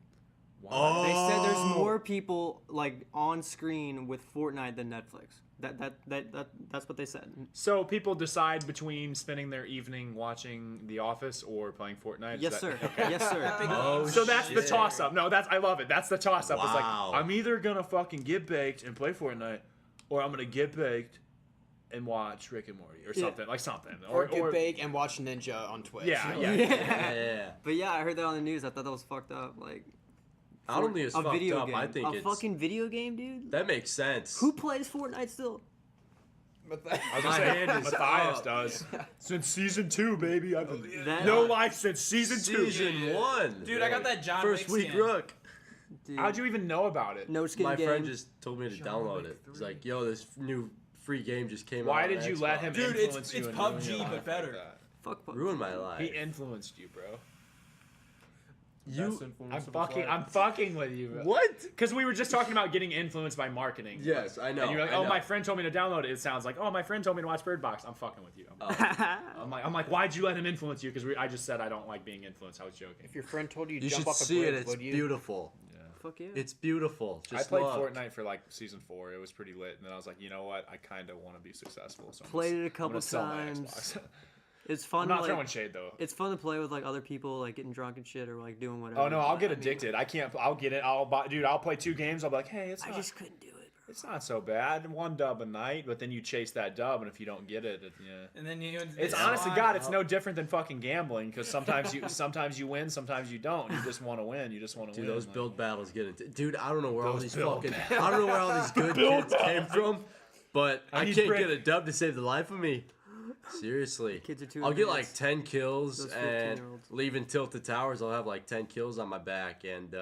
Oh, They said there's more people like on screen with Fortnite than Netflix. That's what they said. So people decide between spending their evening watching The Office or playing Fortnite. Is Yes, that- sir. Yes, sir. Oh, So that's the shit. toss up. No, I love it. That's the toss up. It's like Wow. I'm either gonna fucking get baked and play Fortnite, or I'm gonna get baked and watch Rick and Morty or something like something. Or get baked and watch Ninja on Twitch. Yeah, yeah. Yeah. But yeah, I heard that on the news. I thought that was fucked up. Like I don't think it's a fucked video up. game. I think a it's fucking video game, dude. that makes sense. Who plays Fortnite still? But I was My gonna say, hand is Matthias up. does. Since season 2, baby. I've been That- no life since season 2. Season 1. Dude, I got that John First Wick week skin. Rook. Dude, How'd you even know about it? no skin My game. friend just told me to download it. He's like, "Yo, this new free game just came out." Why on did you let Xbox." him Dude, influence it's you? and ruin PUBG, your but life better. like that? Fuck PUBG. Ruin my life. He influenced you, bro. You I'm fucking with you, bro. what? Because we were just talking about getting influenced by marketing. Yes, I know. And you're like, I oh, know. my friend told me to download it. It sounds like, oh, my friend told me to watch Bird Box. I'm fucking with you. I'm like, why'd you let him influence you? Because I just said I don't like being influenced. I was joking. if your friend told you to You jump should off a see bridge, it. It's would you? beautiful. Fuck yeah. It's beautiful. Just I played look. Fortnite for like season 4. It was pretty lit, and then I was like, you know what? I kind of want to be successful. So Played it a I'm couple gonna sell my times. Xbox. It's I'm fun. not like, throwing shade though. It's fun to play with like other people, like getting drunk and shit, or like doing whatever. Oh no, I'll but, get I mean, addicted. I can't. I'll get it. I'll buy, dude. I'll play 2 games. I'll be like, hey, I not. just couldn't do it, bro. It's not so bad. 1 dub a night, but then you chase that dub, and if you don't get it, yeah. And then you. It's honest to God, it's no different than fucking gambling because sometimes you win, sometimes you don't. You just want to win. You just want to Dude, win. those like- build battles get into. Dude, I don't know where all Those these build fucking. I don't know where all these good kids came from, but I need can't brick. get a dub to save the life of me. Seriously. Kids are too I'll get like advanced. 10 kills Those and 15-year-olds. leaving Tilted Towers. I'll have like 10 kills on my back and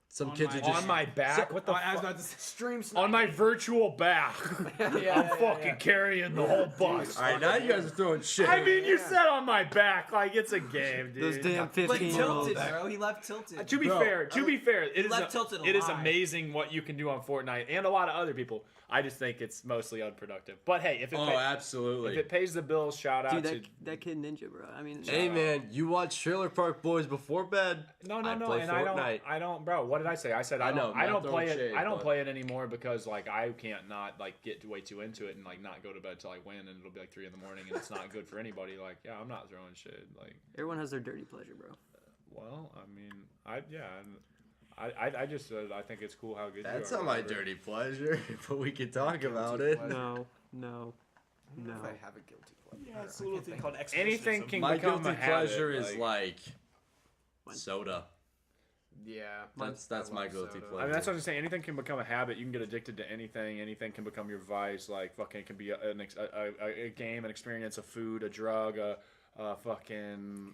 some On kids my- are just. on my back. What the I was fuck? about to say. Stream On my virtual back. I'm fucking carrying the whole bus. All right, now you guys are throwing shit. I mean, you said on my back like it's a game, dude. Those damn Like 15-year-olds. tilted, bro. He left tilted. To be Bro, fair, it is left tilted it is alive. amazing what you can do on Fortnite and a lot of other people. I just think it's mostly unproductive. But hey, if it Oh, if absolutely. it pays the bills, shout out Dude, to that kid Ninja, bro. I mean, Hey man, you watch Trailer Park Boys before bed? no, I no, play and Fortnite. I don't, bro. What did I say? I said I know, don't, I not don't throwing play it. shade, I don't but- play it anymore because like I can't not like get way too into it and like not go to bed till I win and it'll be like 3 a.m. and it's not good for anybody. Like yeah, I'm not throwing shade. Like everyone has their dirty pleasure, bro. well, I mean, I just I think it's cool how good That's you are. not my whatever. dirty pleasure, but we can talk about it. No. If I have a guilty pleasure. Yeah, it's a little thing called Anything exorcism. can My become guilty a habit, pleasure is like- like What? soda. Yeah. That's I my love guilty soda. pleasure. I mean, that's what I'm saying. Anything can become a habit. You can get addicted to anything. Anything can become your vice. Like fucking, it can be a game, an experience, a food, a drug, a fucking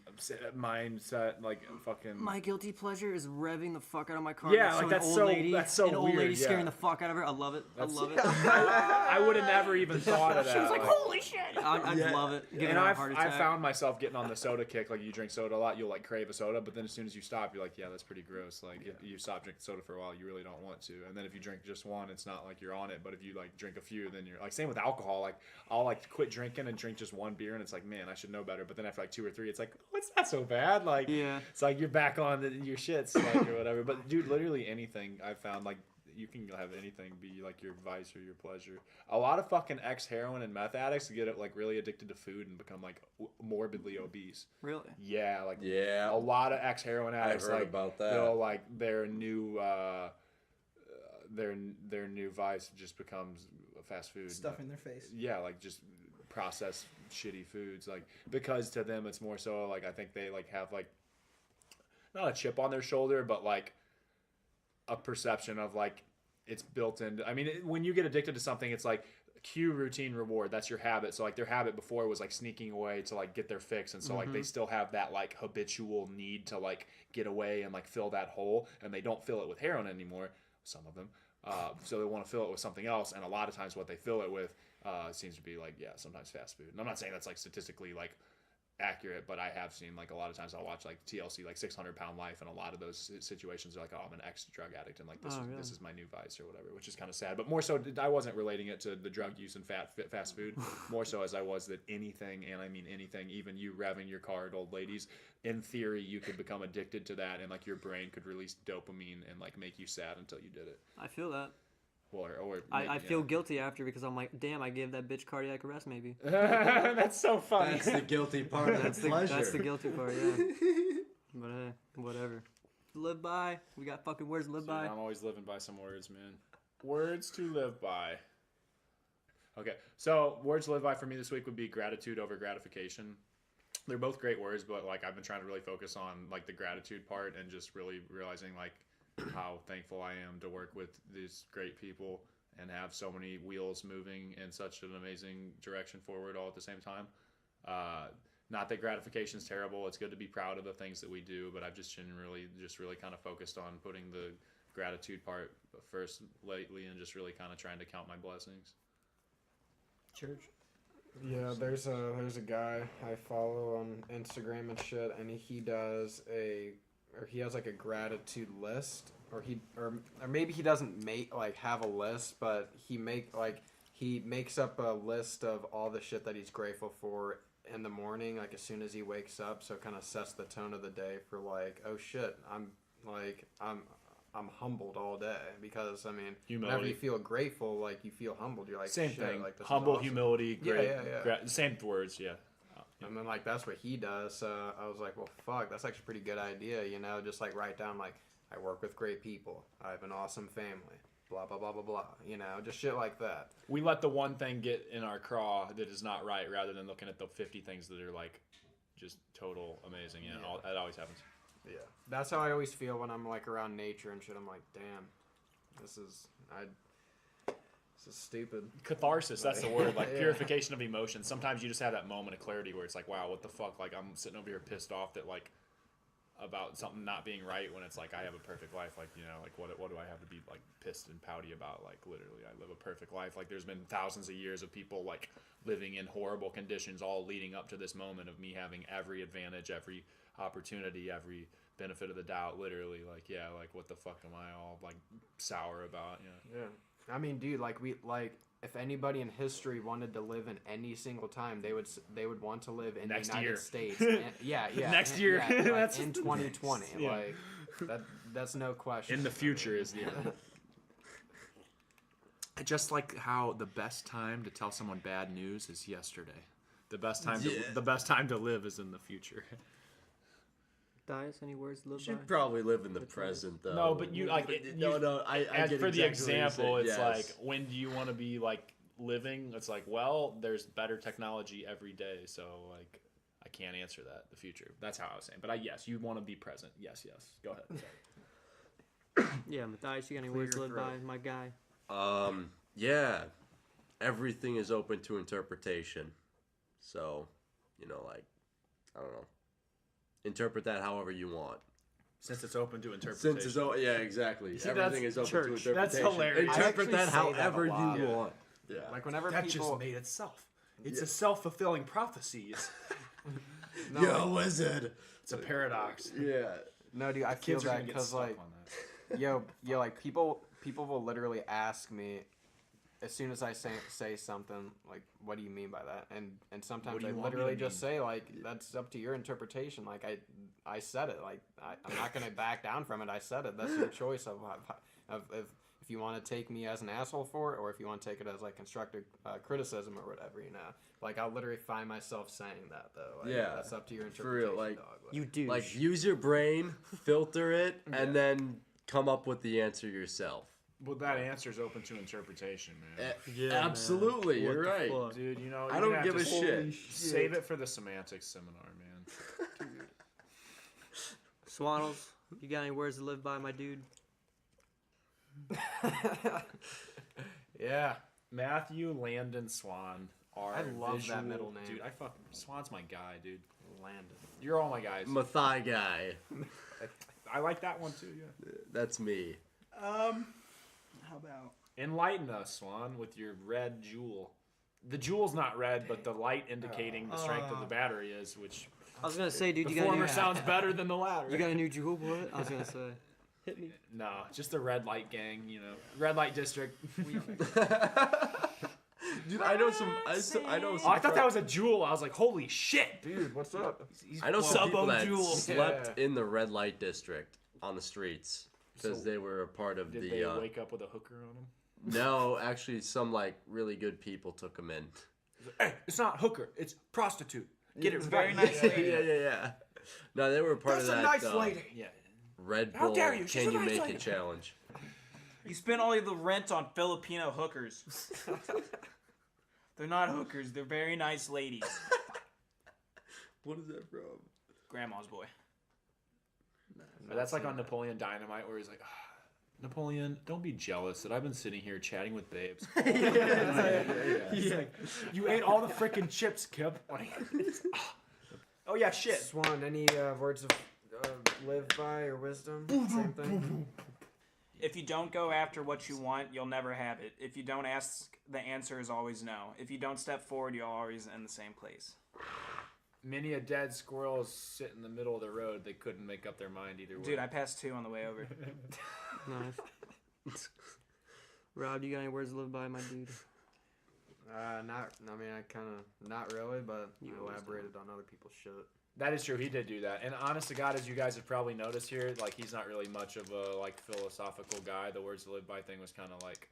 mindset. Like fucking. My guilty pleasure is revving the fuck out of my car. Yeah, and like, showing that's so an old weird, lady yeah. scaring the fuck out of her. I love it. I love it. I would have never even thought of that. She was like, like- "Holy shit!" I Yeah. love it. Giving and her a I've, heart I attack. found myself getting on the soda kick. Like you drink soda a lot, you'll like crave a soda, but then as soon as you stop, you're like, yeah, that's pretty gross. Like if you stop drinking soda for a while, you really don't want to. And then if you drink just one, it's not like you're on it. But if you like drink a few, then you're like same with alcohol. Like I'll like quit drinking and drink just one beer, and it's like, man, I should know better. But then after like 2 or 3, it's like, oh, it's not so bad. Like Yeah. it's like you're back on your shits like or whatever. But dude, literally anything I've found like. You can have anything be like your vice or your pleasure. A lot of fucking ex-heroin and meth addicts get it like really addicted to food and become like morbidly obese. Really? Yeah, like Yeah. a lot of ex-heroin addicts heard like about that. they'll like their new vice just becomes fast food. Stuff in their face. Yeah, like just processed shitty foods like because to them it's more so like I think they like have like not a chip on their shoulder but like a perception of like it's built in. I mean, when you get addicted to something, it's like cue, routine, reward. That's your habit. So like their habit before was like sneaking away to like get their fix, and so like they still have that like habitual need to like get away and like fill that hole, and they don't fill it with heroin anymore. Some of them, so they want to fill it with something else, and a lot of times what they fill it with seems to be like sometimes fast food. And I'm not saying that's like statistically like accurate, but I have seen like a lot of times I'll watch like TLC, like 600 Pound Life, and a lot of those situations are like, oh, I'm an ex-drug addict, and like this is my new vice or whatever, which is kind of sad. But more so, I wasn't relating it to the drug use and fast food, more so as I was that anything, and I mean anything, even you revving your car at old ladies, in theory, you could become addicted to that, and like your brain could release dopamine and like make you sad until you did it. I feel that. I feel guilty after because I'm like, damn, I gave that bitch cardiac arrest maybe. That's so funny. That's the guilty part of the pleasure. That's the guilty part, yeah. But hey, whatever. Live by. We got fucking words to live by. I'm always living by some words, man. Words to live by. Okay, so words to live by for me this week would be gratitude over gratification. They're both great words, but like I've been trying to really focus on like the gratitude part and just really realizing like how thankful I am to work with these great people and have so many wheels moving in such an amazing direction forward all at the same time. Not that gratification is terrible. It's good to be proud of the things that we do, but I've just really kind of focused on putting the gratitude part first lately and just really kind of trying to count my blessings. Church. Yeah, there's a guy I follow on Instagram and shit, and he has like a gratitude list, or maybe he doesn't have a list, but he makes up a list of all the shit that he's grateful for in the morning, like as soon as he wakes up, so it kind of sets the tone of the day for like, oh shit, I'm humbled all day, because I mean, Humility. whenever you feel grateful, like you feel humbled, you're like, Same shit, thing. like, this is Humble, awesome. humility, great. Yeah. Same words, yeah. And then like that's what he does. So I was like, well, fuck, that's actually a pretty good idea, you know. Just like write down like, I work with great people. I have an awesome family. Blah blah blah blah blah. You know, just shit like that. We let the one thing get in our craw that is not right, rather than looking at the 50 things that are like just total amazing. Yeah, that always happens. Yeah, that's how I always feel when I'm like around nature and shit. I'm like, damn, this is stupid. Catharsis, that's the word. Like Yeah. purification of emotions. Sometimes you just have that moment of clarity where it's like, wow, what the fuck? Like I'm sitting over here pissed off that like about something not being right when it's like I have a perfect life. Like, you know, like what do I have to be like pissed and pouty about? Like literally I live a perfect life. Like there's been thousands of years of people like living in horrible conditions all leading up to this moment of me having every advantage, every opportunity, every benefit of the doubt, literally. Like, yeah, like what the fuck am I all like sour about? Yeah. I mean, dude, if anybody in history wanted to live in any single time, they would want to live in Next the United year. States. Yeah. Next year. Yeah, That's- in 2020. Yeah. Like that's no question. In the future is the end. Just like how the best time to tell someone bad news is yesterday. The best time to live is in the future. Dias, any words to live by? Should probably live in the present, though. No, but you like I as get for the exactly example, what you're it's saying. like, when do you want to be like living? It's like, well, there's better technology every day, so like I can't answer that. The future. That's how I was saying. But yes, you want to be present. Yes. Go ahead. Sorry. Yeah, Matthias, you got any words to live by, my guy? Yeah, everything is open to interpretation. So, you know, like, I don't know. Interpret that however you want. Since it's open to interpretation. Yeah, exactly. See, Everything is open to church. interpretation. That's hilarious. Interpret I that actually say that however a lot. you want. Yeah. like whenever That people just made itself. It's a self-fulfilling prophecy. no, Yo, like, wizard. It's a paradox. Yeah. no, dude, I feel Kids are that gonna get because stuck like on that. yo, like people will literally ask me as soon as I say something like, what do you mean by that? And sometimes What do I you want me literally to just say like, that's up to your interpretation. Like I said it. Like I'm not gonna back down from it. I said it. That's your choice of if you want to take me as an asshole for it, or if you want to take it as like constructive criticism or whatever. You know, like I'll literally find myself saying that though. Like, Yeah, that's up to your for real, interpretation. like, dog. You douche. Like, use your brain, filter it, and then come up with the answer yourself. Well, that answer's open to interpretation, man. Yeah, Absolutely, man. you're What the right. fuck? Dude, you know, I you're don't gonna give have a to shit. Save it for the semantics seminar, man. Swaddles, you got any words to live by, my dude? Yeah. Matthew Landon Swan. I love that middle name. Dude, Swan's my guy, dude. Landon. You're all my guys. Mathai guy. I like that one too, yeah. That's me. How about Enlighten us, Swan, with your red jewel. The jewel's not red, but the light indicating the strength of the battery is, which I was gonna say, dude, the you got a former new, sounds better than the latter. you got a new jewel, what? I was gonna say. Hit me. No, just the red light gang, red light district. Dude, I know some. I know Oh, some. I thought that was a jewel. I was like, holy shit, dude, what's up? I know some people that Jewel. slept in the red light district on the streets because they were a part of Did the. they wake up with a hooker on them? No, actually, some like really good people took them in. Hey, it's not hooker, it's prostitute. Get it Very right. nice lady. yeah. No, they were a part That's of a that nice lady. Yeah. Red How Bull dare you? She's Can a You nice Make lady. It challenge. You spend all of the rent on Filipino hookers. They're not hookers. They're very nice ladies. What is that from? Grandma's boy. That's like on Napoleon Dynamite where he's like, Napoleon, don't be jealous that I've been sitting here chatting with babes. He's like, you ate all the freaking chips, Kip. Oh yeah, shit. Swan, any words of live by or wisdom? Same thing. If you don't go after what you want, you'll never have it. If you don't ask, the answer is always no. If you don't step forward, you'll always in the same place. Many a dead squirrel sit in the middle of the road. They couldn't make up their mind either way. Dude, I passed 2 on the way over. Nice. Rob, you got any words to live by, my dude? Not really, but You you always elaborated on other people's shit. That is true. He did do that. And honest to God, as you guys have probably noticed here, like he's not really much of a philosophical guy. The words to live by thing was kind of like,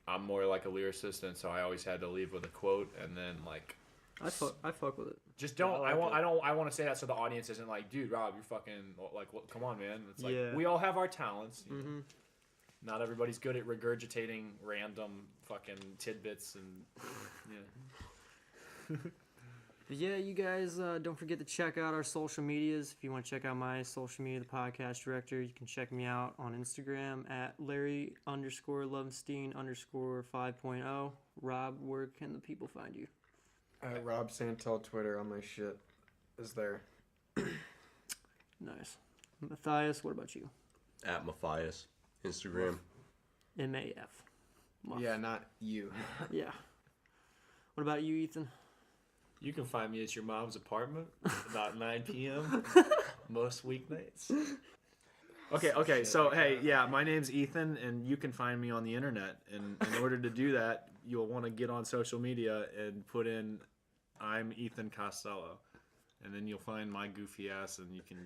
I'm more like a lyricist, and so I always had to leave with a quote, and then like, I fuck with it. just don't. Yeah, I want to say that so the audience isn't like, dude, Rob, you're fucking like, what, come on, man. It's like Yeah. we all have our talents. You know? Mm-hmm. Not everybody's good at regurgitating random fucking tidbits and yeah. But yeah, you guys don't forget to check out our social medias. If you want to check out my social media, the podcast director, you can check me out on Instagram at Larry_Lovenstein_5.0. Rob, where can the people find you? Rob Santel Twitter on my shit is there. Nice. Matthias, what about you? At Matthias. Instagram. MAF. Muff. Yeah, not you. Yeah. What about you, Ethan? You can find me at your mom's apartment about 9 p.m. most weeknights. Okay. So, hey, yeah, my name's Ethan, and you can find me on the internet. And in order to do that, you'll want to get on social media and put in, I'm Ethan Costello. And then you'll find my goofy ass, and you can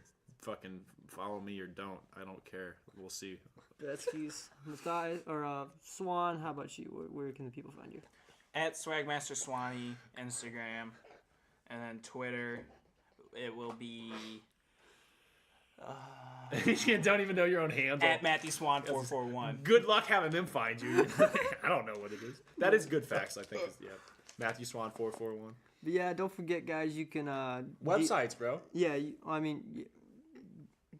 fucking follow me or don't. I don't care. We'll see. Betsky's. Matthias, or Swan, how about you? Where can the people find you? At Swagmaster Swanee, Instagram, and then Twitter, it will be You don't even know your own handle. at Matthew Swan 441. Good luck having them find you. I don't know what it is. That is good facts, I think. Yeah. Matthew Swan 441. But yeah, don't forget, guys, you can... Websites, bro.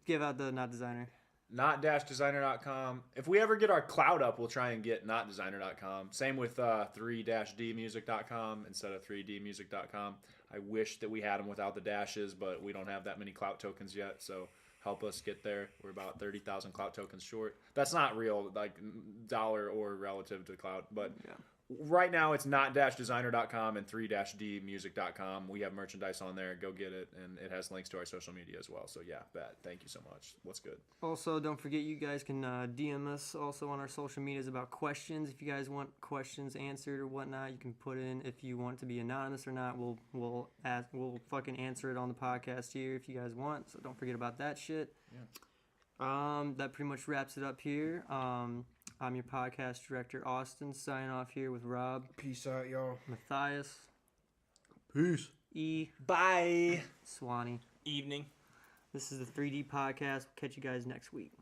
Give out the Not Designer. Not-designer.com. If we ever get our cloud up, we'll try and get notdesigner.com. Same with 3-dmusic.com instead of 3dmusic.com. I wish that we had them without the dashes, but we don't have that many clout tokens yet, so help us get there. We're about 30,000 clout tokens short. That's not real, like dollar or relative to clout, but right now it's not-designer.com and 3-dmusic.com. We have merchandise on there. Go get it, and it has links to our social media as well. So yeah, thank you so much. What's good? Also, don't forget you guys can DM us also on our social medias about questions. If you guys want questions answered or whatnot, you can put in if you want to be anonymous or not. We'll fucking answer it on the podcast here if you guys want. So don't forget about that shit. Yeah. That pretty much wraps it up here. I'm your podcast director, Austin, signing off here with Rob, Peace out, y'all. Matthias, Peace. E, Bye. Swanee. Evening. This is the 3D podcast. We'll catch you guys next week.